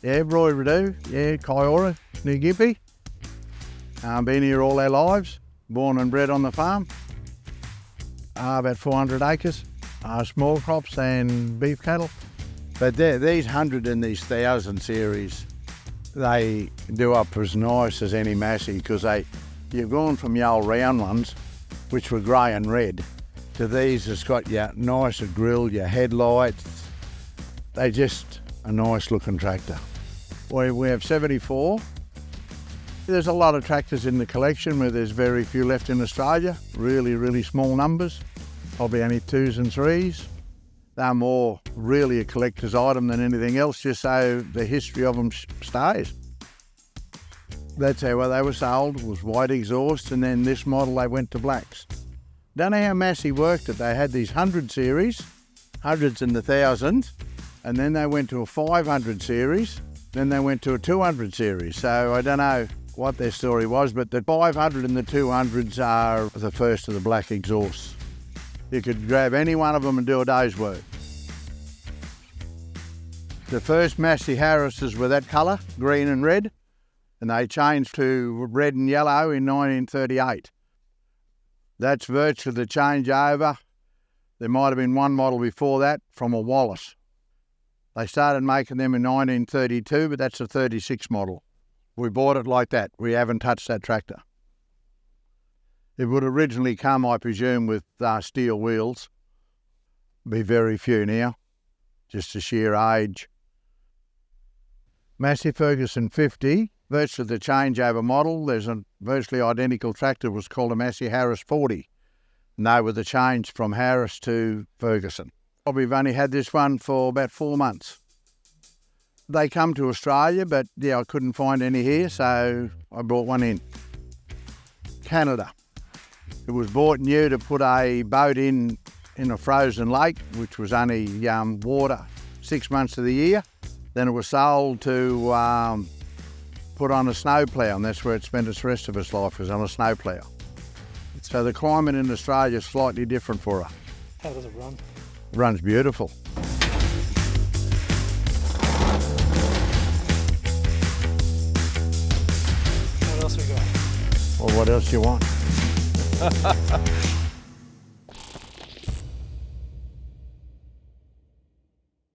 Yeah, Roy Roddau, yeah, Kiora, New Gympie. Been here all our lives, born and bred on the farm. About 400 acres, small crops and beef cattle. But these 100 and these 1,000 series, they do up as nice as any Massey, because you've gone from your old round ones, which were grey and red, to these that's got your nicer grille, your headlights. They're just a nice looking tractor. We have 74. There's a lot of tractors in the collection where there's very few left in Australia, really, really small numbers, probably only 2s and 3s. They're more really a collector's item than anything else, just so the history of them stays. That's how they were sold, was white exhaust, and then this model they went to blacks. Don't know how Massey worked it. They had these 100 series, 100s and the 1000s, and then they went to a 500 series, then they went to a 200 series. So I don't know what their story was, but the 500 and the 200s are the first of the black exhausts. You could grab any one of them and do a day's work. The first Massey Harrises were that colour, green and red, and they changed to red and yellow in 1938. That's virtually the changeover. There might have been one model before that from a Wallace. They started making them in 1932, but that's a 36 model. We bought it like that. We haven't touched that tractor. It would originally come, I presume, with steel wheels. Be very few now, just the sheer age. Massey Ferguson 50, virtually the changeover model. There's a virtually identical tractor, was called a Massey Harris 40. And they were the change from Harris to Ferguson. We've only had this one for about 4 months. They come to Australia, but yeah, I couldn't find any here, so I brought one in. Canada. It was bought new to put a boat in a frozen lake, which was only water 6 months of the year. Then it was sold to put on a snowplough, and that's where it spent its rest of its life, was on a snowplough. So the climate in Australia is slightly different for her. How does it run? It runs beautiful. What else we got? Well, what else do you want?